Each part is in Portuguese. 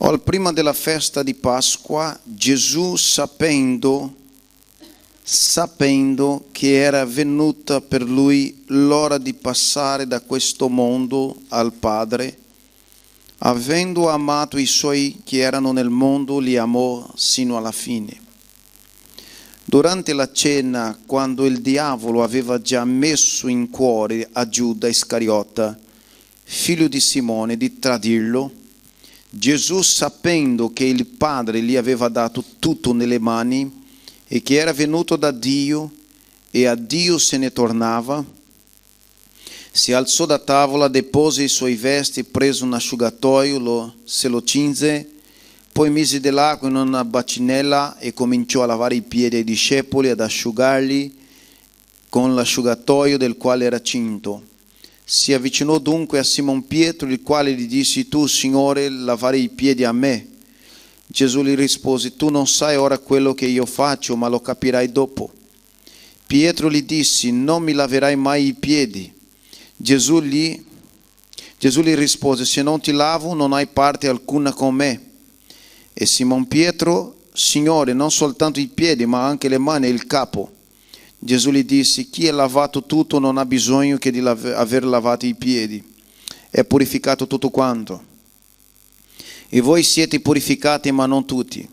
Prima della festa di Pasqua, Gesù, sapendo che era venuta per lui l'ora di passare da questo mondo al Padre, avendo amato i suoi che erano nel mondo, li amò sino alla fine. Durante la cena, quando il diavolo aveva già messo in cuore a Giuda Iscariota, figlio di Simone, di tradirlo, Gesù, sapendo che il Padre gli aveva dato tutto nelle mani e che era venuto da Dio e a Dio se ne tornava, si alzò da tavola, depose i suoi vesti, prese un asciugatoio, se lo cinse, poi mise dell'acqua in una bacinella e cominciò a lavare i piedi ai discepoli, ad asciugarli con l'asciugatoio del quale era cinto. Si avvicinò dunque a Simon Pietro, il quale gli disse: tu, Signore, lavare i piedi a me? Gesù gli rispose: tu non sai ora quello che io faccio, ma lo capirai dopo. Pietro gli disse: non mi laverai mai i piedi. Gesù gli rispose: se non ti lavo non hai parte alcuna con me. E Simon Pietro: Signore, non soltanto i piedi, ma anche le mani e il capo. Gesù gli disse: chi è lavato tutto non ha bisogno che di aver lavato i piedi, è purificato tutto quanto. E voi siete purificati, ma non tutti,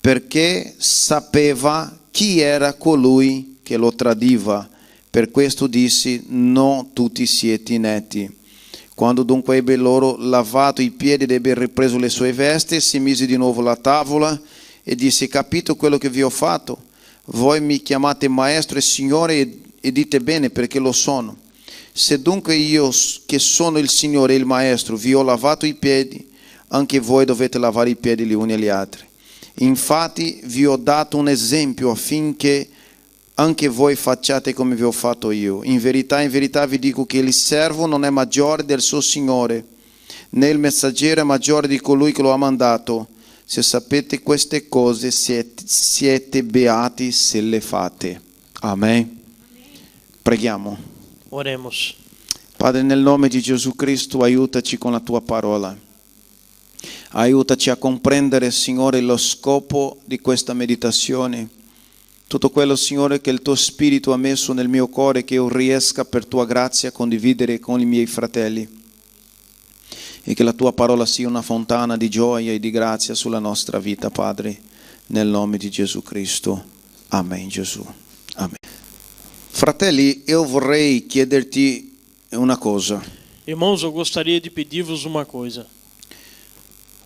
perché sapeva chi era colui che lo tradiva. Per questo disse: non tutti siete netti. Quando dunque ebbe loro lavato i piedi ed ebbe ripreso le sue vesti, si mise di nuovo alla tavola e disse: capito quello che vi ho fatto? Voi mi chiamate maestro e signore e dite bene, perché lo sono. Se dunque io, che sono il Signore e il maestro, vi ho lavato i piedi, anche voi dovete lavare i piedi gli uni agli altri. Infatti vi ho dato un esempio affinché anche voi facciate come vi ho fatto io. In verità vi dico che il servo non è maggiore del suo Signore, né il messaggero è maggiore di colui che lo ha mandato. Se sapete queste cose, siete beati se le fate. Amen. Preghiamo. Oremos. Padre, nel nome di Gesù Cristo, aiutaci con la tua parola. Aiutaci a comprendere, Signore, lo scopo di questa meditazione. Tutto quello, Signore, che il tuo Spirito ha messo nel mio cuore, che io riesca per tua grazia a condividere con i miei fratelli. E che la tua parola sia una fontana di gioia e di grazia sulla nostra vita, Padre, nel nome di Gesù Cristo. Amen, Gesù. Amen. Fratelli, io vorrei chiederti una cosa. Irmãos, eu gostaria de pedir-vos uma coisa.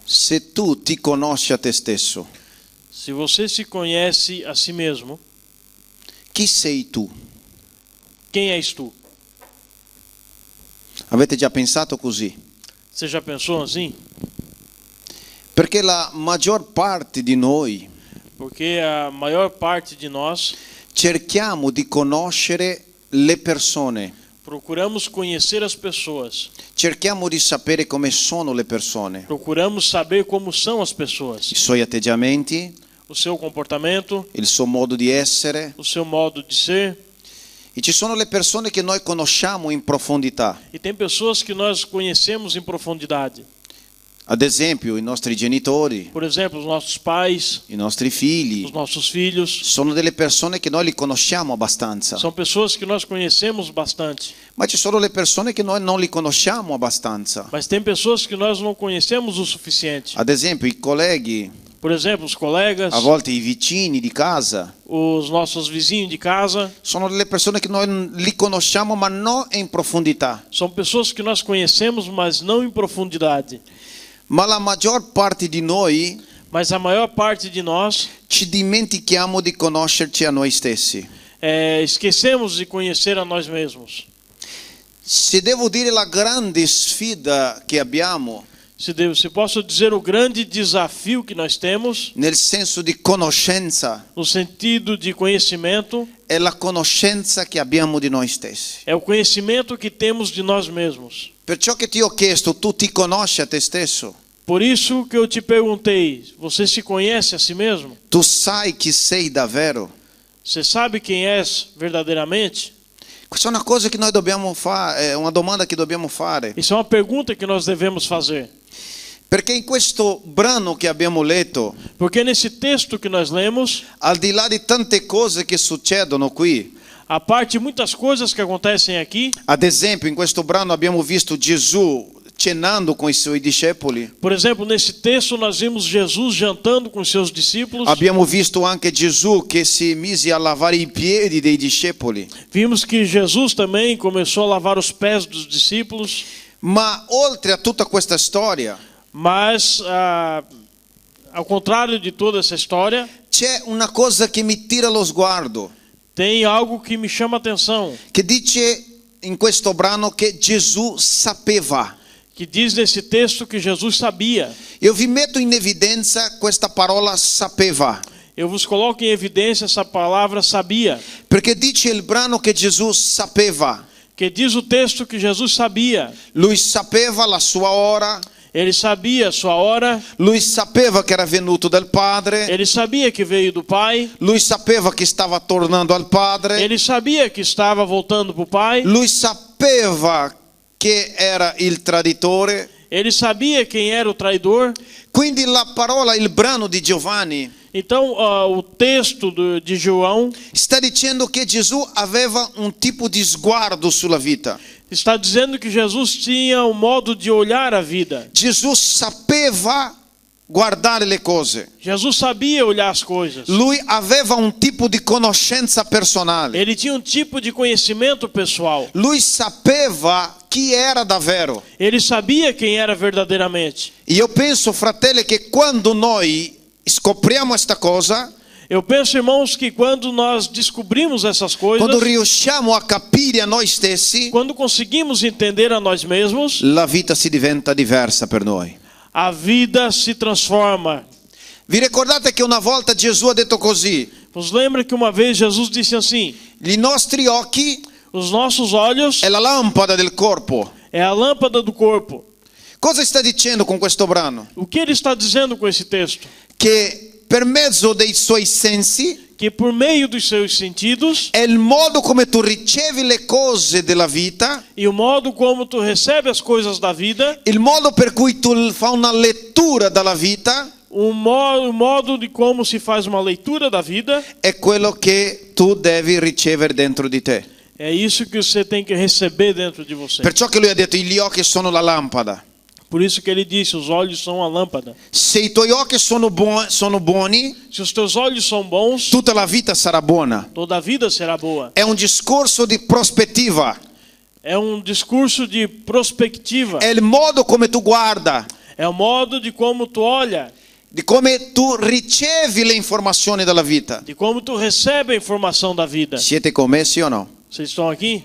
Se tu ti conosci a te stesso, Se você se conhece a si mesmo, chi sei tu? quem és tu? Avete già pensato così? Você já pensou assim? Perché la maggior parte di noi Porque a maior parte de nós cerchiamo di conoscere le persone, procuramos conhecer as pessoas, cerchiamo di sapere come sono le persone, procuramos saber como são as pessoas, i suoi atteggiamenti, o seu comportamento, il suo modo di essere. o seu modo de ser. E ci sono le persone che noi conosciamo in profondità. E tem pessoas que nós conhecemos em profundidade. Ad esempio, i nostri genitori, Por exemplo, os nossos pais, i nostri figli, os nossos filhos. sono delle persone che noi li conosciamo abbastanza. São pessoas que nós conhecemos bastante. Ma ci sono le persone che noi non li conosciamo abbastanza. Mas tem pessoas que nós não conhecemos o suficiente. Ad esempio, i colleghi, Por exemplo, os colegas, a volte i vicini di casa, os nossos vizinhos de casa. sono delle persone che noi li conosciamo ma non in profondità. São pessoas que nós conhecemos, mas não em profundidade. Ma la maggior parte di noi Mas a maior parte de nós ci dimentichiamo di conoscerci a noi stessi. esquecemos de conhecer a nós mesmos. Se devo dire la grande sfida che abbiamo, Se posso dizer o grande desafio que nós temos, nel senso di conoscenza, no sentido de conhecimento, è la conoscenza che abbiamo di noi stessi. é o conhecimento que temos de nós mesmos. Perciò che ti ho chiesto, tu ti conosci a te stesso? Por isso que eu te perguntei, você se conhece a si mesmo? Tu sai chi sei davvero? Você sabe quem és verdadeiramente? Questa è una cosa che noi dobbiamo fare, è una domanda che dobbiamo fare. Isso é uma pergunta que nós devemos fazer. Perché in questo brano che abbiamo letto, Porque nesse texto que nós lemos, al di là di tante cose che succedono qui, a parte de muitas coisas que acontecem aqui, ad esempio in questo brano abbiamo visto Gesù cenando com i suoi discepoli, por exemplo, nesse texto nós vimos Jesus jantando com seus discípulos, abbiamo visto anche Gesù che si mise a lavare i piedi dei discepoli. vimos que Jesus também começou a lavar os pés dos discípulos, Ma oltre a tutta questa storia, mas ao contrário de toda essa história, c'è una cosa che mi tira lo sguardo, tem algo que me chama a atenção, che dice in questo brano che Gesù sapeva. que diz nesse texto que Jesus sabia. Io vi metto in evidenza questa parola sapeva, Eu vos coloco em evidência essa palavra sabia, perché dice il brano che Gesù sapeva. que diz o texto que Jesus sabia. Lui sapeva la sua ora, Ele sabia a sua hora, lui sapeva che era venuto dal Padre, ele sabia que veio do Pai, lui sapeva che stava tornando al Padre, ele sabia que estava voltando para o Pai, lui sapeva che era il traditore. ele sabia quem era o traidor. Quindi la parola, il brano di Giovanni Então, o texto de João sta dicendo che Gesù aveva un tipo di sguardo sulla vita. está dizendo que Jesus tinha um modo de olhar a vida. Gesù sapeva guardare le cose. Jesus sabia olhar as coisas. Lui aveva un tipo di conoscenza personale. Ele tinha um tipo de conhecimento pessoal. Lui sapeva chi era davvero. Ele sabia quem era verdadeiramente. Io penso, fratelli, che quando noi scopriamo questa cosa, Eu penso, irmãos, que quando nós descobrimos essas coisas, quando riusciamo a capire a noi stessi, quando conseguimos entender a nós mesmos, la vita si diventa diversa per noi. a vida se transforma. Vi ricordate che una volta Gesù ha detto così: Vos lembra que uma vez Jesus disse assim: i nostri occhi os nossos olhos è la lampada del corpo. é a lâmpada do corpo. Cosa sta dicendo con questo brano? O que ele está dizendo com esse texto? Che per mezzo dei suoi sensi Que por meio dos seus sentidos è il modo come tu ricevi le cose della vita, e o modo como tu recebe as coisas da vida, il modo per cui tu fai una lettura dalla vita, o modo de como se faz uma leitura da vida, è quello che tu devi ricevere dentro di te. é isso que você tem que receber dentro de você. Perciò che lui ha detto: gli occhi sono la lampada. Por isso que ele disse, os olhos são a lâmpada. Se i tuoi occhi sono buoni, Se os teus olhos são bons, tutta la vita sarà buona. toda a vida será boa. È un discorso di prospettiva. É um discurso de prospectiva. È il modo come tu guarda, É o modo de como tu olha, di come tu ricevi le informazioni dalla vita. de como tu recebe a informação da vida. Siete commessi o no? Vocês estão aqui?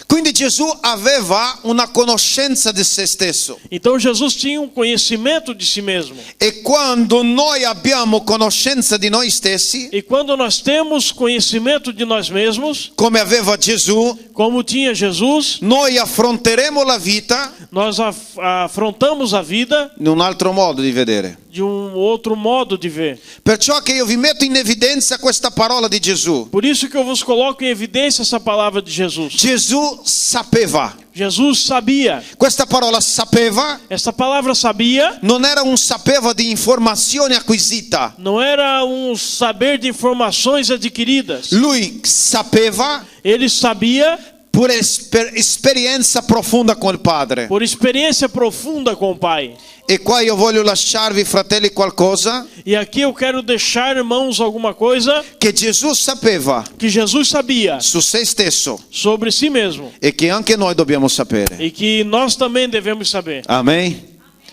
Quindi Gesù aveva una conoscenza di se stesso. Então Jesus tinha um conhecimento de si mesmo. E quando noi abbiamo conoscenza di noi stessi, E quando nós temos conhecimento de nós mesmos, come aveva Gesù, como tinha Jesus, noi affronteremo la vita nós afrontamos a vida in un altro modo di vedere. de um outro modo de ver. Perciò che io vi metto in evidenza questa parola di Gesù. Por isso que eu vos coloco em evidência essa palavra de Jesus. Gesù sapeva. Jesus sabia. Questa parola sapeva Essa palavra sabia non era un sapeva di informazione acquisita. não era um saber de informações adquiridas. Lui sapeva Ele sabia per esperienza profonda con il Padre. por experiência profunda com o Pai. E qua io voglio lasciarvi, fratelli, qualcosa E aqui eu quero deixar, irmãos, alguma coisa che Gesù sapeva que Jesus sabia su se stesso sobre si mesmo e che anche noi dobbiamo sapere. e que nós também devemos saber. Amen?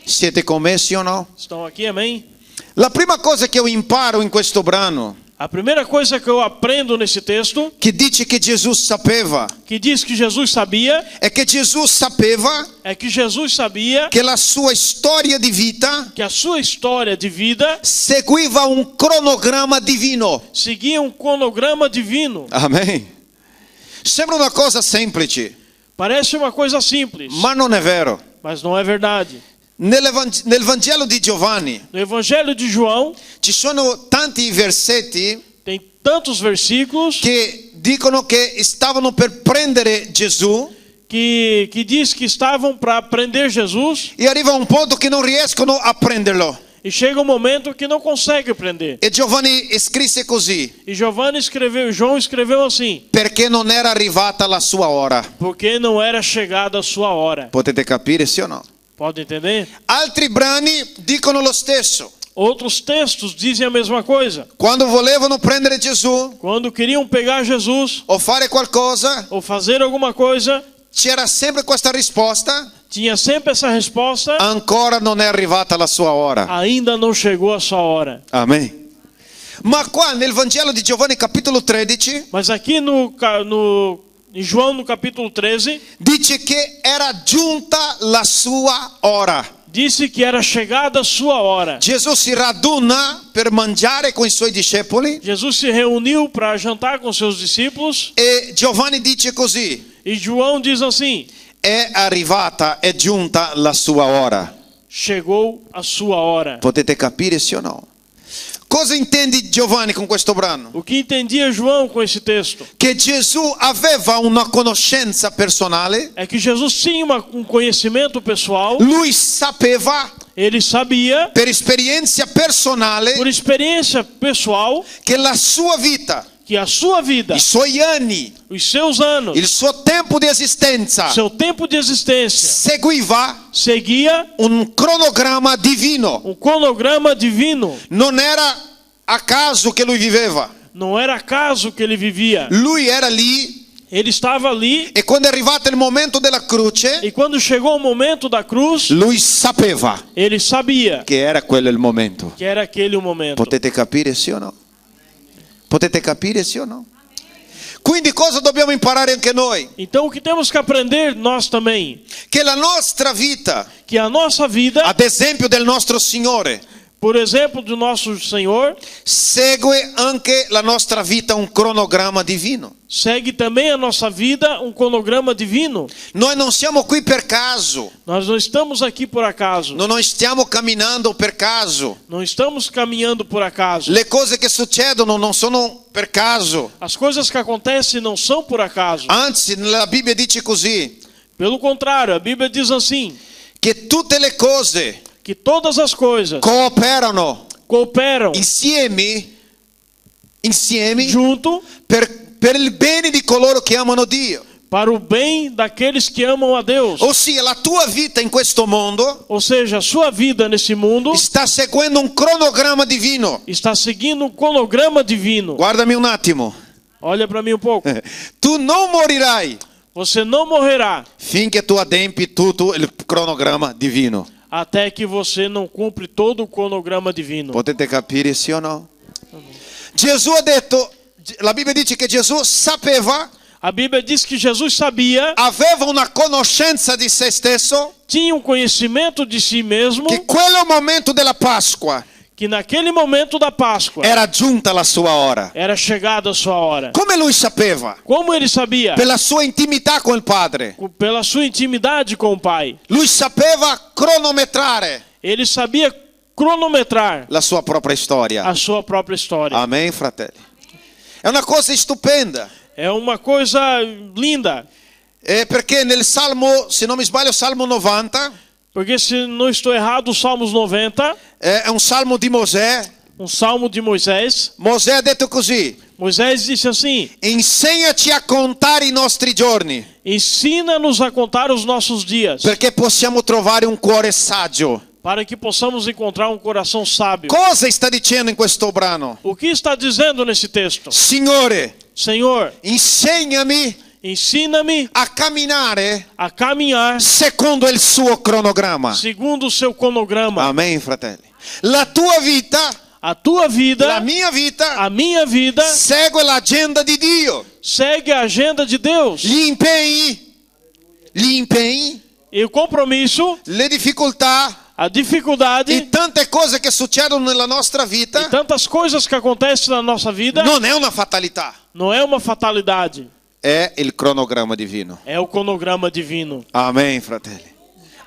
Siete commessi o no? Estão aqui, amém? La prima cosa che io imparo in questo brano, A primeira coisa que eu aprendo nesse texto, che dice che Gesù sapeva, que diz que Jesus sabia, è che Gesù sapeva é que Jesus sabia che la sua storia di vita que a sua história de vida seguiva un cronogramma divino. seguia um cronograma divino. Amen. Sembra una cosa semplice, Parece uma coisa simples, ma non è vero. mas não é verdade. Nel Vangelo di Giovanni No Evangelho de João ci sono tanti versetti tem tantos versículos che dicono che stavano per prendere Gesù que diz que estavam para prender Jesus e arriva un punto che non riescono a prenderlo. e chega um momento que não consegue prender. E Giovanni scrisse così, E João escreveu assim, perché non era arrivata la sua ora. porque não era chegada a sua hora. Potete capire, sì o no? Pode entender? Altri brani dicono lo stesso. Outros textos dizem a mesma coisa. Quando volevano prendere Gesù Quando queriam pegar Jesus o fare qualcosa, ou fazer alguma coisa, c'era sempre questa risposta: tinha sempre essa resposta, ancora non è arrivata la sua ora. ainda não chegou a sua hora. Amen. Ma qua nel Vangelo di Giovanni capitolo 13 Mas aqui em João no capítulo 13, dice che era giunta la sua ora. disse que era chegada a sua hora. Gesù si raduna per mangiare con i suoi discepoli Jesus se reuniu para jantar com seus discípulos e Giovanni dice così: e João diz assim, è arrivata, è giunta la sua ora. chegou a sua hora. Potete capire, sì o no? Cosa intende Giovanni con questo brano? O que entendia João com esse texto? Che Gesù aveva una conoscenza personale, É que Jesus tinha um conhecimento pessoal, lui sapeva ele sabia, per esperienza personale por experiência pessoal, che la sua vita, que a sua vida, i suoi anni, os seus anos, il suo tempo di esistenza seu tempo de existência, seguiva seguia un cronogramma divino. um cronograma divino. Non era a caso che lui viveva, Não era acaso que ele vivia. lui era lì Ele estava ali e quando è arrivato il momento della croce, e quando chegou o momento da cruz, lui sapeva ele sabia che era quello il momento. que era aquele o momento. Potete capire, sì o no? Potete capire, sì o no? Quindi cosa dobbiamo imparare anche noi? Então o que temos que aprender nós também, Che la nostra vita, que a nossa vida, ad esempio del nostro Signore, por exemplo do nosso Senhor, segue anche la nostra vita un cronogramma divino. segue também a nossa vida um cronograma divino. Noi non siamo qui per caso, Nós não estamos aqui por acaso. non stiamo camminando per caso. Não estamos caminhando por acaso. Le cose che succedono non sono per caso. As coisas que acontecem não são por acaso. Anzi, la Bibbia dice così, Pelo contrário, a Bíblia diz assim, che tutte le cose que todas as coisas cooperano cooperam insieme junto per il bene di coloro che amano Dio. para o bem daqueles que amam a Deus. Ossia, la tua vita in questo mondo Ou seja, a sua vida nesse mundo sta seguendo un cronogramma divino. está seguindo um cronograma divino. Guardami un attimo. Olha para mim um pouco. Tu non morirai Você não morrerá finché tu adempi tutto il cronogramma divino. até que você não cumpre todo o cronograma divino. Potete capire, sì o no? Gesù ha detto, la Bibbia dice che Gesù sapeva, A Bíblia diz que Jesus sabia, aveva una conoscenza di se stesso, tinha um conhecimento de si mesmo, che quello momento della Pasqua que naquele momento da Páscoa era giunta la sua ora. era chegada a sua hora. Come lui sapeva? Como ele sabia? Per la sua intimità con il Padre. Pela sua intimidade com o Pai. Lui sapeva cronometrare Ele sabia cronometrar la sua propria storia. a sua própria história. Amen, fratelli. È una cosa stupenda. É uma coisa linda, Perché nel Salmo, se non mi sbaglio, Salmo 90, porque se não estou errado, os Salmos 90, è un salmo di Mosè. um salmo de Moisés, Mosè ha detto così: Moisés disse assim: insegnaci a contare i nostri giorni, ensina-nos a contar os nossos dias, perché possiamo trovare un cuore saggio. para que possamos encontrar um coração sábio. Cosa sta dicendo in questo brano? O que está dizendo nesse texto? Signore, Senhor, insegnami ensina-me a camminare a caminhar secondo il suo cronogramma. segundo o seu cronograma. Amen, fratelli. La tua vita, A tua vida, la mia vita, a minha vida, segue l'agenda di Dio. segue a agenda de Deus. Gli impegni, E o compromisso, le difficoltà a dificuldade e tante cose che succedono nella nostra e vita tantas coisas que acontecem na nossa vida, non è una fatalità, não é uma fatalidade, è il cronogramma divino. é o cronograma divino. Amen, fratelli.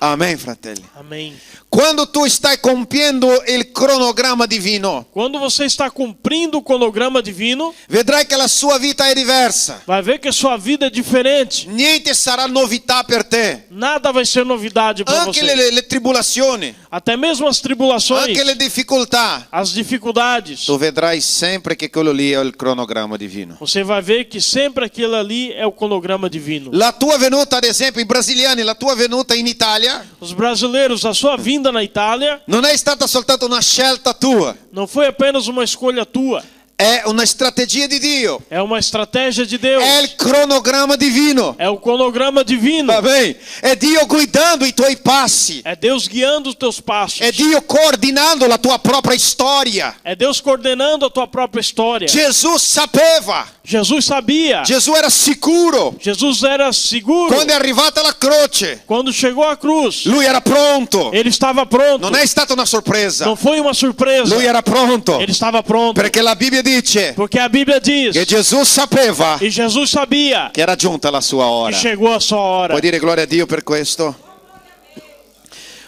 Amen, fratelli. Amém. Quando tu stai compiendo il cronogramma divino, Quando você está cumprindo o cronograma divino, vedrai che la sua vita è diversa. vai ver que a sua vida é diferente. Niente sarà novità per te. Nada vai ser novidade para Anche você. le tribulazioni, Até mesmo as tribulações, anche le difficoltà. as dificuldades. Tu vedrai sempre che quello lì è il cronogramma divino. Você vai ver que sempre aquilo ali é o cronograma divino. La tua venuta, ad esempio, i brasiliani, la tua venuta in Italia Os brasileiros, a sua vinda na Itália non è stata soltanto una scelta tua, não foi apenas uma escolha tua. è una strategia di Dio, É uma estratégia de Deus. è il cronogramma divino. É o cronograma divino. Amen. È Dio guidando i tuoi passi, É Deus guiando os teus passos. è Dio coordinando la tua propria storia. É Deus coordenando a tua própria história. Gesù sapeva, Jesus sabia. Gesù era sicuro. Jesus era seguro. Quando è arrivata la croce, Quando chegou a cruz, lui era pronto. ele estava pronto. Non è stata una sorpresa, Não foi uma surpresa. lui era pronto. Ele estava pronto. Perché la Bibbia dice Porque a Bíblia diz, che Gesù sapeva e Jesus sabia, che era giunta la sua que ora. chegou a sua hora. Puoi dire gloria a Dio per questo?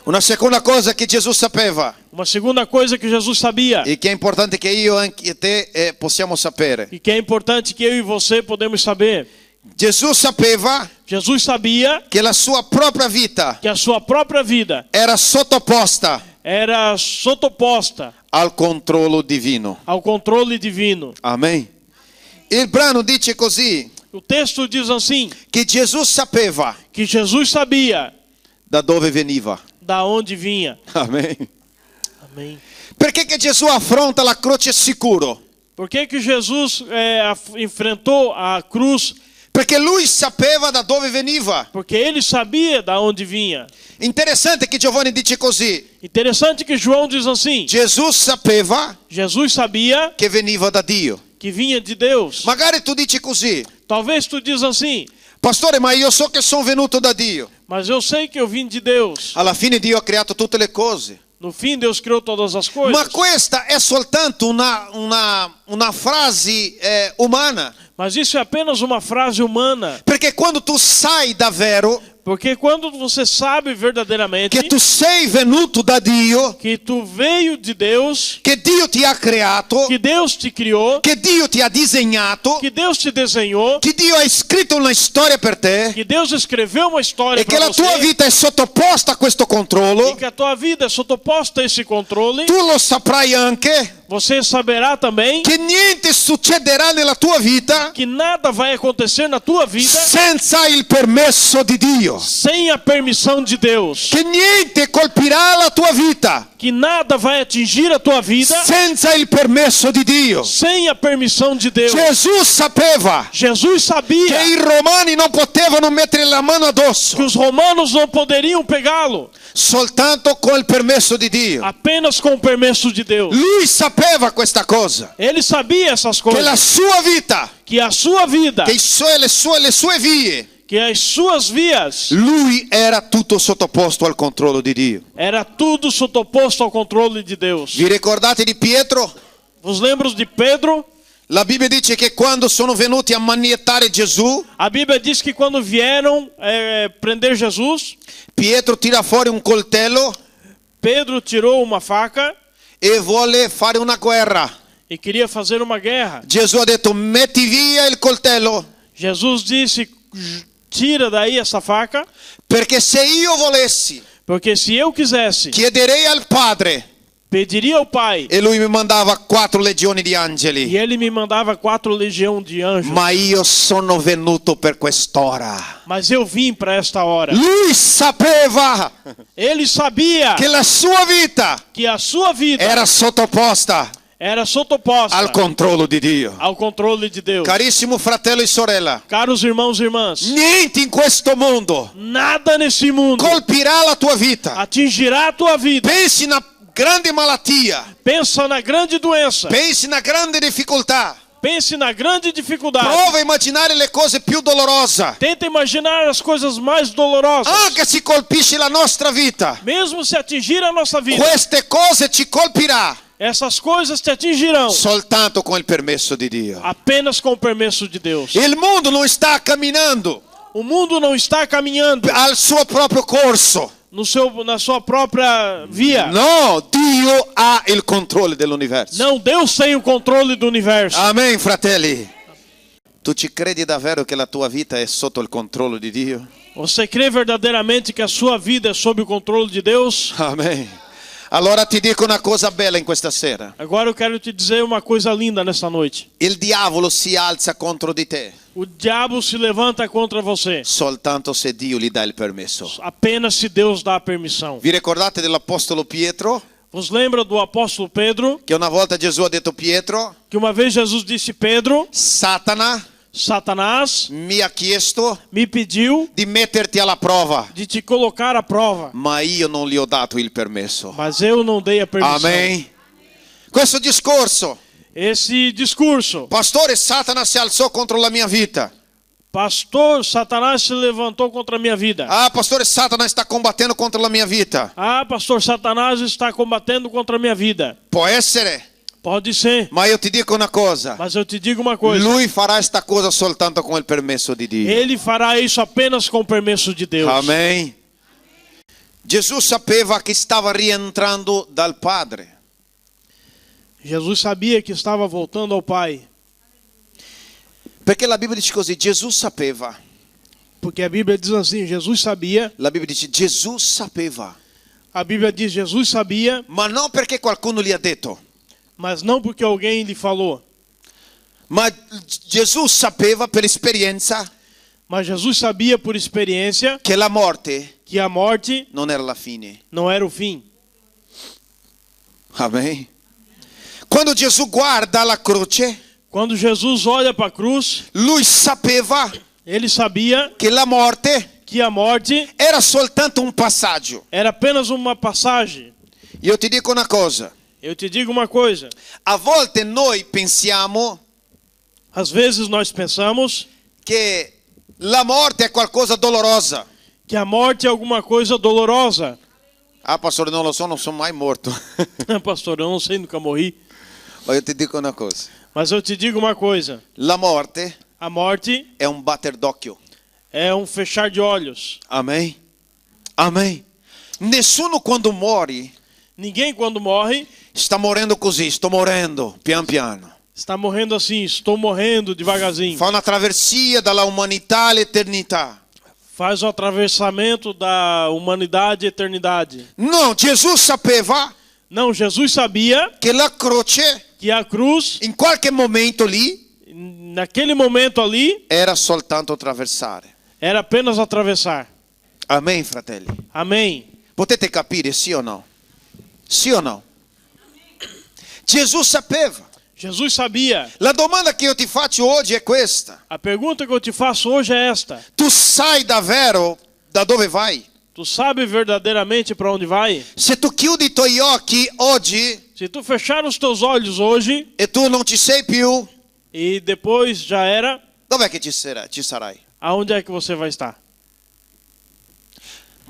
Una seconda cosa che Gesù sapeva Uma segunda coisa que Jesus sabia, e che è importante che io e te possiamo sapere. e que é importante que eu e você podemos saber. Gesù sapeva Jesus sabia che la sua propria vita que a sua própria vida era sottoposta era sottoposta al controllo divino. ao controle divino. Amen. Il brano dice così, O texto diz assim, che Gesù sapeva que Jesus sabia da dove veniva. da onde vinha. Amen. Amém. Perché che Gesù affronta la croce sicuro? Por que que Jesus enfrentou a cruz? Perché lui sapeva da dove veniva. Porque ele sabia da onde vinha. Interessante che Giovanni dice così. Interessante que João diz assim, Gesù sapeva Jesus sabia che veniva da Dio. que vinha de Deus. Magari tu dici così, Talvez tu diz assim, pastore, ma io so che sono venuto da Dio. mas eu sei que eu vim de Deus. Alla fine Dio ha creato tutte le cose. No fim, Deus criou todas as coisas. Ma questa è soltanto una frase umana. Mas isso é apenas uma frase humana. Perché quando tu sai davvero Porque quando você sabe verdadeiramente che tu sei venuto da Dio, que tu veio de Deus, che Dio ti ha creato, que Deus te criou, che Dio ti ha disegnato, que Deus te desenhou, che Dio ha scritto una storia per te que Deus escreveu uma história e che para la tua você, vita è sottoposta a questo e controllo, que a tua vida é sottoposta a esse controle, tu lo saprai anche você saberá também che niente succederà nella tua vita que nada vai acontecer na tua vida senza il permesso di Dio, sem a permissão de Deus, che niente colpirà la tua vita que nada vai atingir a tua vida senza il permesso di Dio. sem a permissão de Deus. Gesù sapeva Jesus sabia che i romani non potevano mettere la mano addosso que os romanos não poderiam pegá-lo soltanto con il permesso di Dio. apenas com o permesso de Deus. Lui sapeva questa cosa, Ele sabia essas che la coisas, sua vita, que a sua vida, che le sue vie, que as suas vias, lui era tutto sottoposto al controllo di Dio. era tudo sottoposto ao controle de Deus. Vi ricordate di Pietro? Vos lembram de Pedro? La Bibbia dice che quando sono venuti a maniettare Gesù, A Bíblia diz que quando vieram prender Jesus, Pietro tira fuori un coltello Pedro tirou uma faca e vuole fare una guerra. e queria fazer uma guerra. Gesù ha detto: metti via il coltello, Jesus disse, tira daí essa faca, perché se io volessi porque se eu quisesse, chiederei al Padre pediria ao Pai, e lui mi mandava 4 legioni di angeli. e ele me mandava 4 legiões de anjos. Ma io sono venuto per quest'ora. Mas eu vim para esta hora. Lui sapeva Ele sabia che la sua vita que a sua vida era sottoposta era sottoposta al controllo di Dio. ao controle de Deus. Carissimo fratello e sorella, Caros irmãos e irmãs, niente in questo mondo nada nesse mundo colpirà la tua vita. atingirá a tua vida. Pensi na grande malattia, Pensa na grande doença. pensi na grande difficoltà. Pense na grande dificuldade. Prova a immaginare le cose più dolorose. Tenta imaginar as coisas mais dolorosas. Anche se colpisce la nostra vita, Mesmo se atingir a nossa vida, queste cose ci colpirà essas coisas te atingirão soltanto con il permesso di Dio. apenas com o permesso de Deus. Il mondo non sta camminando O mundo não está caminhando al suo proprio corso. na sua própria via. No, Dio ha il controllo dell'universo. Não, Deus tem o controle do universo. Amen, fratelli. Tu ci credi davvero che la tua vita è sotto il controllo di Dio? Você crê verdadeiramente que a sua vida é sob o controle de Deus? Amen. Allora ti dico una cosa bella in questa sera. Agora eu quero te dizer uma coisa linda nesta noite. Il diavolo si alza contro di te O diabo se levanta contra você soltanto se Dio gli dà il permesso. apenas se Deus dá a permissão. Vi ricordate dell'apostolo Pietro? Vos lembra do apóstolo Pedro? Che una volta Gesù ha detto: Pietro, Que uma vez Jesus disse: Pedro, Satana Satanás mi ha chiesto me pediu di metterti alla prova, de te colocar à prova, ma io non gli ho dato il permesso. mas eu não dei a permissão. Amen. Questo discorso, Esse discurso, pastore, Satana si alzò contro la mia vita. pastor, Satanás se levantou contra a minha vida. Ah, pastore, Satana sta combattendo contro la mia vita. Ah, pastor, Satanás está combatendo contra a minha vida. Può essere, Pode ser, ma io ti dico una cosa. mas eu te digo uma coisa. Lui farà sta cosa soltanto con il permesso di Dio. Ele fará isso apenas com o permesso de Deus. Amen. Gesù sapeva che stava rientrando dal Padre. Jesus sabia que estava voltando ao Pai. Perché la Bibbia dice così: Gesù sapeva. Porque a Bíblia diz assim, Jesus sabia. La Bibbia dice Gesù sapeva. A Bíblia diz Jesus sabia, Ma non perché qualcuno gli ha detto. mas não porque alguém lhe falou. Ma Gesù sapeva per esperienza Mas Jesus sabia por experiência che la morte que a morte non era la fine. não era o fim. Amen. Quando Gesù guarda la croce, Quando Jesus olha para a cruz, lui sapeva ele sabia che la morte que a morte era soltanto un passaggio. era apenas uma passagem. Io ti dico una cosa. Eu te digo uma coisa. A volte noi pensiamo Às vezes nós pensamos che la morte è qualcosa dolorosa. que a morte é alguma coisa dolorosa. Ah, pastore, non lo so, non sono mai morto. Pastor, eu não sei, nunca morri. Ma io ti dico una cosa. Mas eu te digo uma coisa. La morte A morte è un batter d'occhio. é um fechar de olhos. Amen. Amen. Nessuno quando muore Ninguém quando morre sta morendo così, sto morendo, pian piano. está morrendo assim, estou morrendo devagarzinho. Fa una traversia dalla umanità all'eternità. Faz o atravessamento da humanidade e eternidade. No, Gesù sapeva Não, Jesus sabia che la croce que a cruz, in qualche momento lì naquele momento ali, era soltanto attraversare. era apenas atravessar. Amen, fratelli. Amém. Potete capire, sì o no? Sì o no? Gesù sapeva. Jesus sabia. La domanda che io ti faccio oggi è questa. A pergunta que eu te faço hoje é esta. Tu sai davvero da dove vai? Tu sabe verdadeiramente para onde vai? Se tu chiudi i tuoi occhi oggi Se tu fechar os teus olhos hoje e tu non ci sei più, e depois já era, dov'è che ci sarai? aonde é que você vai estar?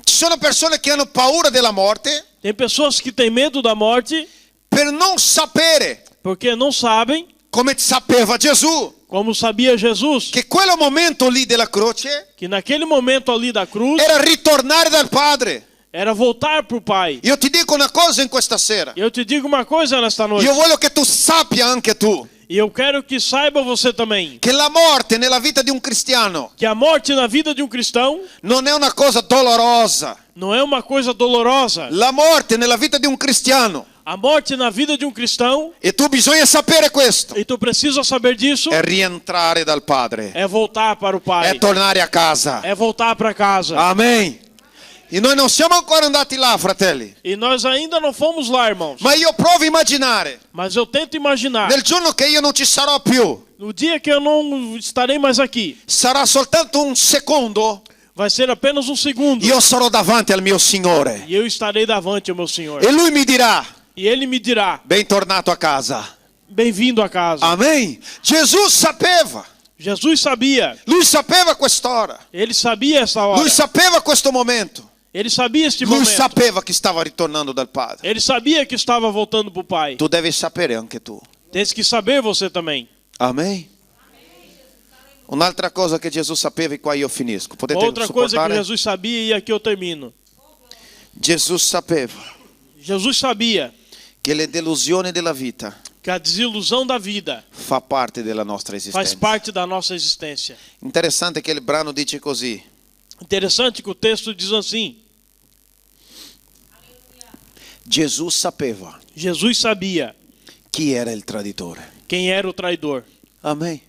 Ci sono persone che hanno paura della morte Tem pessoas que têm medo da morte per non sapere, porque não sabem, come sapeva Gesù, como sabia Jesus, che quel momento lì della croce que naquele momento ali da cruz era ritornare dal Padre. era voltar para o Pai. Io ti dico una cosa in questa sera. E eu te digo uma coisa nesta noite. Io voglio che tu sappia anche tu E eu quero que saiba você também che la morte nella vita di un cristiano que a morte na vida de um cristão non è una cosa dolorosa. não é uma coisa dolorosa. La morte nella vita di un cristiano, A morte na vida de um cristão, e tu bisogna sapere questo, e tu precisa saber disso, è rientrare dal Padre, é voltar para o Pai. è tornare a casa. É voltar para casa. Amen. E noi non siamo ancora andati là, fratelli. E nós ainda não fomos lá, irmãos. Ma io provo a immaginare, Mas eu tento imaginar, nel giorno che io non ci sarò più, no dia que eu não estarei mais aqui, sarà soltanto un secondo, vai ser apenas um segundo. io sarò davanti al mio Signore. E eu estarei davante ao meu Senhor. E Lui mi dirà, E Ele me dirá, bentornato a casa. bem-vindo a casa. Amen. Gesù sapeva. Jesus sabia. Lui sapeva quest'ora. Ele sabia essa hora. Lui sapeva questo momento. Ele sabia este Lui momento. sapeva che stava ritornando dal Padre. Ele sabia que estava voltando para o Pai. Tu devi sapere anche tu. Tens que saber você também. Amen. Un'altra cosa che Gesù sapeva, e qua io finisco. Potete Outra coisa que supportare? Jesus sabia, e aqui eu termino. Gesù sapeva Jesus sabia che le delusioni della vita que a desilusão da vida fa parte della nostra faz esistenza. parte da nossa existência. Interessante che il brano dice così: Interessante que o texto diz assim: Gesù sapeva Jesus sabia chi era il traditore. quem era o traidor. Amen.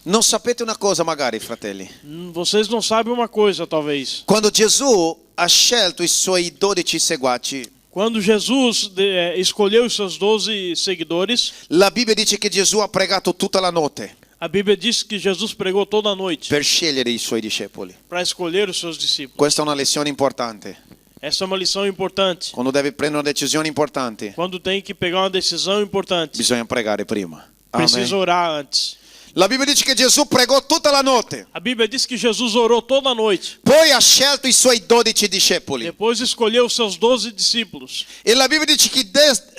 Non sapete una cosa magari, fratelli? Vocês não sabem uma coisa, talvez. Quando Gesù ha scelto i suoi 12 seguaci, Quando Jesus escolheu os seus 12 seguidores, la Bibbia dice che Gesù ha pregato tutta la notte a Bíblia diz que Jesus pregou toda a noite per scegliere i suoi discepoli. para escolher os seus discípulos. Questa è una lezione importante. Essa é uma lição importante. Quando devi prendere una decisione importante, Quando tem que pegar uma decisão importante, bisogna pregare prima. precisa Amen. orar antes. La Bibbia dice che Gesù pregò tutta la notte, A Bíblia diz que Jesus orou toda a noite. poi ha scelto i suoi 12 discepoli. Depois escolheu os seus 12 discípulos. E la Bibbia dice che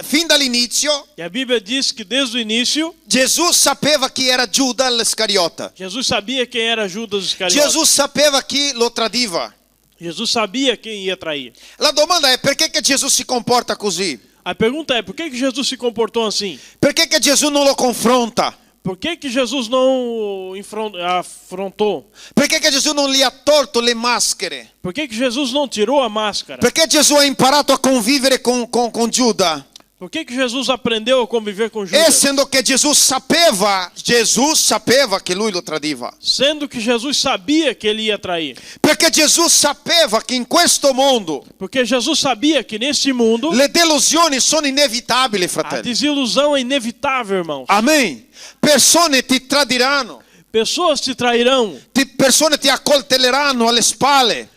fin dall'inizio E a Bíblia diz que desde o início, Gesù sapeva chi era Giuda l'Iscariota. Jesus sabia quem era Judas Iscariote. Gesù sapeva chi lo tradiva. Jesus sabia quem ia trair. La domanda è: perché che Gesù si comporta così? A pergunta é, por que Jesus se comportou assim? Perché che Gesù non lo confronta? Por que Jesus não afrontou? Perché che Gesù non gli ha tolto le maschere? Por que Jesus não tirou a máscara? Perché Gesù ha imparato a convivere con Giuda? Por que Jesus aprendeu a conviver com Judas? Essendo che Gesù sapeva che lui lo tradiva. Sendo que Jesus sabia que ele ia trair. Perché Gesù sapeva che in questo mondo Porque Jesus sabia que neste mundo le delusioni sono inevitabili, a fratelli. desilusão é inevitável, irmãos. Amen. Persone ti tradiranno, Pessoas te trairão. persone ti accoltelleranno alle spalle,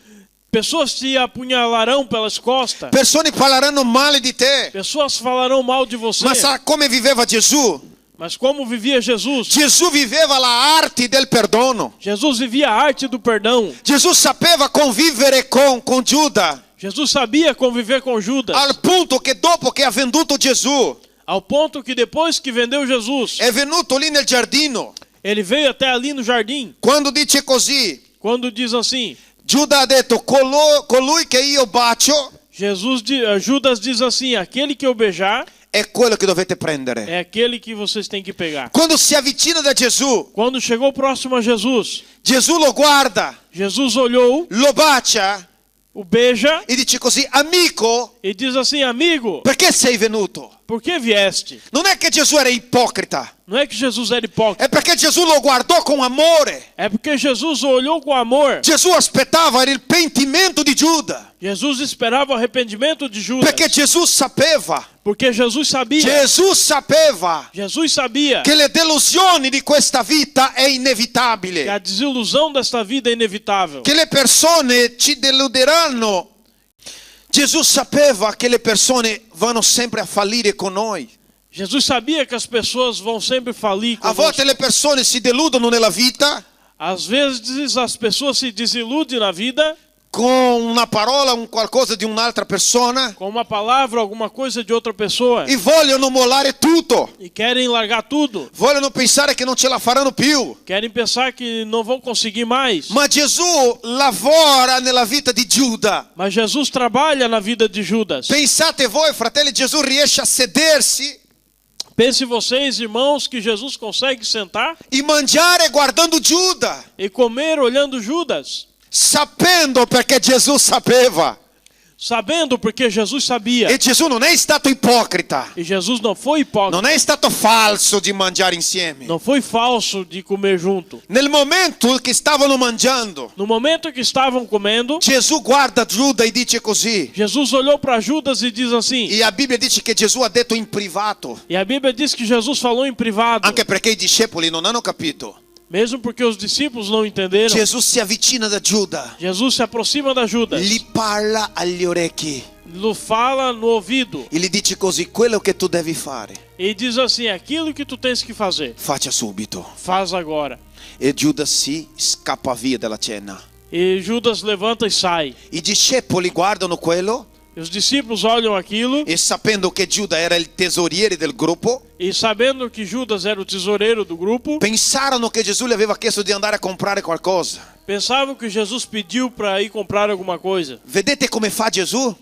Pessoas te apunhalarão pelas costas. persone parleranno male di te. Pessoas falarão mal de você. Ma sa come viveva Gesù? Mas como vivia Jesus? Gesù viveva la arte del perdono. Jesus vivia a arte do perdão. Gesù sapeva convivere con Giuda, Jesus sabia conviver com Judas. al punto che dopo che ha venduto Gesù, Ao ponto que depois que vendeu Jesus, è venuto lì nel giardino. ele veio até ali no jardim. Quando dice così, Quando diz assim, Giuda ha detto: colui che io bacio Judas diz assim, aquele que eu beijar è quello che dovete prendere. é aquele que vocês têm que pegar. Quando si avvicina da Gesù, Quando chegou próximo a Jesus, Gesù lo guarda, Jesus olhou, lo bacia o beija e dice così: amico, e diz assim, amigo, perché sei venuto? por que vieste? Non è che Gesù era ipocrita, Não é que Jesus era hipócrita, è perché Gesù lo guardò con amore. é porque Jesus olhou com amor. Gesù aspettava il pentimento di Giuda, Jesus esperava o arrependimento de Judas, perché Gesù sapeva porque Jesus sabia che le delusioni di questa vita è que a inevitabile, desilusão desta vida é inevitável. che le persone ci deluderanno. Gesù sapeva che le persone vanno sempre a fallire con noi. Jesus sabia que as pessoas vão sempre falir A volte conosco. le persone si deludono nella vita Às vezes as pessoas se desiludem na vida con una parola, un qualcosa di un'altra persona, com uma palavra, alguma coisa de outra pessoa e vogliono mollare tutto, e querem largar tudo. vogliono pensare che non ce la faranno più. Querem pensar que não vão conseguir mais. Ma Gesù lavora nella vita di Giuda. Mas Jesus trabalha na vida de Judas. Pensate voi, fratelli, Gesù riesce a sedersi Pense vocês, irmãos, que Jesus consegue sentar e mangiare guardando Giuda, e comer olhando Judas, sapendo perché Gesù sapeva. sabendo porque Jesus sabia. E Gesù non è stato ipocrita, E Jesus não foi hipócrita, non è stato falso di mangiare insieme. não foi falso de comer junto. Nel momento che stavano mangiando, No momento que estavam comendo, Gesù guarda Giuda e dice così. Jesus olhou para Judas e diz assim, E a Bibbia dice che Gesù ha detto in privato, e a Bíblia diz que Jesus falou em privado, anche perché i discepoli non hanno capito. mesmo porque os discípulos não entenderam. Gesù si avvicina da Giuda, Jesus se aproxima da Judas, gli parla agli orecchi lhe fala no ouvido e gli dice così: quello che tu devi fare, e diz assim, aquilo que tu tens que fazer, faccia subito. faz agora. E Giuda si scappa via dalla cena. E Judas levanta e sai. I discepoli guardano quello E Os discípulos olham aquilo e sapendo che Giuda era il tesoriere del gruppo, e sabendo que Judas era o tesoureiro do grupo, pensarono che Gesù gli aveva chiesto di andare a comprare qualcosa. pensavam que Jesus pediu para ir comprar alguma coisa. Vedete come fa Gesù?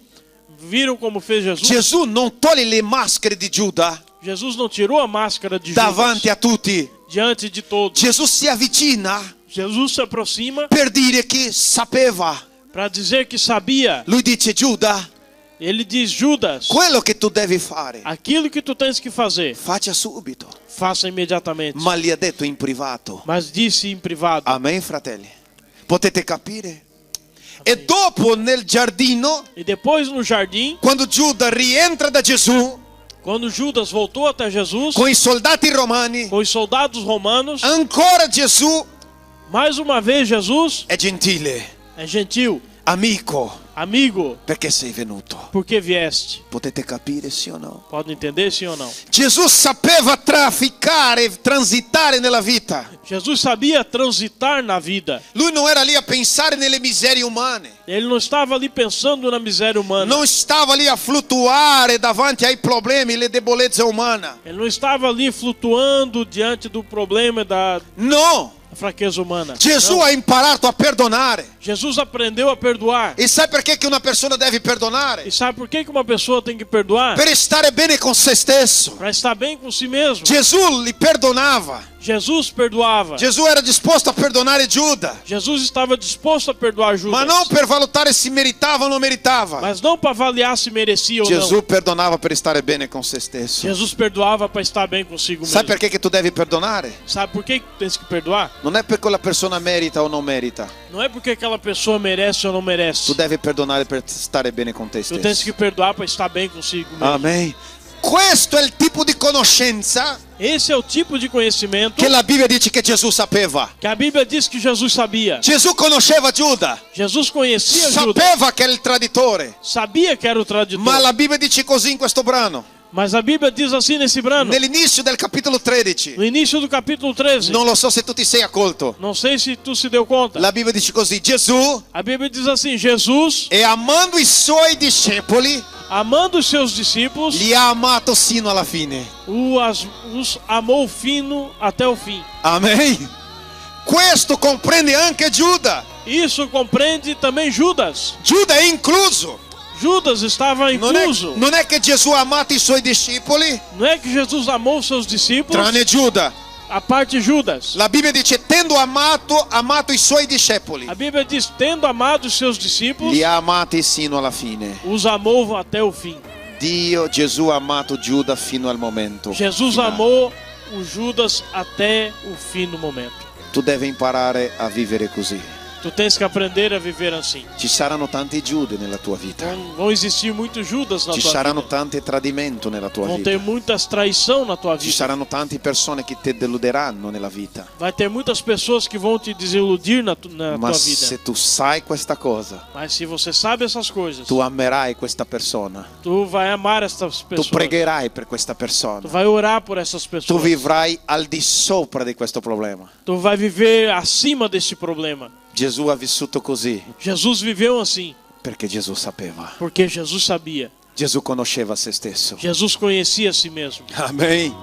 Viram como fez Jesus? Gesù non toglie le maschere di Giuda Jesus não tirou a máscara de Judas davanti a tutti. diante de todos. Gesù si avvicina Jesus se aproxima per dire che sapeva. para dizer que sabia. Lui dice: Giuda, Ele diz: Judas, quello che tu devi fare, aquilo que tu tens que fazer, faccia subito. faça imediatamente. Ma gli ha detto in privato. Mas disse em privado. Amen, fratelli? Potete capire? E dopo nel giardino, E depois no jardim, quando Giuda rientra da Gesù quando Judas voltou até Jesus con i soldati romani, com os soldados romanos, ancora Gesù mais uma vez Jesus è gentile, é gentil. amico, Amigo, perché sei venuto. por que vieste? Potete capire, sì o no? Pode entender, sim ou não? Gesù sapeva trafficare, transitare nella vita. Jesus sabia transitar na vida. Lui non era lì a pensare nelle miserie umane. Ele não estava ali pensando na miséria humana. Non stava lì a fluttuare davanti ai problemi, le debolezze umane. Ele não estava ali flutuando diante do problema da No! fraqueza humana. Gesù Não. ha imparato a perdonare. Jesus aprendeu a perdoar. E sai perché che una persona deve E perdonare? sabe por que uma pessoa tem que perdoar? Per stare bene con se stesso. Para estar bem com si mesmo. Gesù li perdonava. Jesus perdoava. Gesù era disposto a perdonare Giuda, Jesus estava disposto a perdoar Judas. ma non per valutare se meritava o non meritava. Mas não para avaliar se merecia ou Gesù não. perdonava per stare bene con se stesso. Jesus perdoava para estar bem consigo Sai mesmo. perché che tu devi perdonare? Sabe por que tens que perdoar? Non è perché la persona merita o non merita. Não é porque aquela pessoa merece ou não merece. Tu devi perdonare per stare bene con te Tu tens stesso. que perdoar para estar bem consigo mesmo. Amen. Questo è il tipo di conoscenza Esse é o tipo de conhecimento che la Bibbia dice che Gesù sapeva. que a Bíblia diz que Jesus sabia. Gesù conosceva Giuda, Jesus conhecia Judas, sapeva che era il traditore, sabia que era o traditor. ma la Bibbia dice così in questo brano. Mas a Bíblia diz assim nesse brano, Nell'inizio del capitolo 13, no início do capítulo 13. non lo so se tu ti sei accolto, Não sei se tu se deu conta. la Bibbia dice così: Gesù, A Bíblia diz assim: Jesus, e amando i suoi discepoli, amando os seus discípulos, li ha amato sino alla fine. os amou fino até o fim. Amen. Questo comprende anche Giuda. Isso compreende também Judas. Giuda è incluso. Judas estava incluso. Non è che Gesù ha amato i suoi discepoli, Não é que Jesus amou os seus discípulos, tranne Giuda. a parte Judas. La Bibbia dice: tendo amato i suoi discepoli, A Bíblia diz: tendo amado os seus discípulos, li ha amati sino alla fine. os amou até o fim. Dio, Gesù ha amato Giuda fino al momento. Jesus finale. amou o Judas até o fim do momento. Tu devi imparare a vivere così. Tu tens que aprender a viver assim. Ci saranno tanti Giude nella tua vita. Vão existir muitos Judas na Ci tua saranno vida. tanti tradimento nella tua Vão ter vita. muitas traição na tua Ci vida. saranno tante persone che ti deluderanno nella vita. Vai ter muitas pessoas que vão te desiludir na Ma tua se vida. tu sai questa cosa, Mas se você sabe essas coisas, tu amerai questa persona. tu vai amar essas Tu pessoas. pregherai per questa Tu persona. vai orar por essas Tu pessoas. vivrai al di sopra di questo problema. Tu vai viver acima deste problema. Gesù ha vissuto così Jesus viveu assim, perché Gesù sapeva. porque Jesus sabia. Gesù conosceva se stesso. Jesus conhecia a si mesmo. Amen.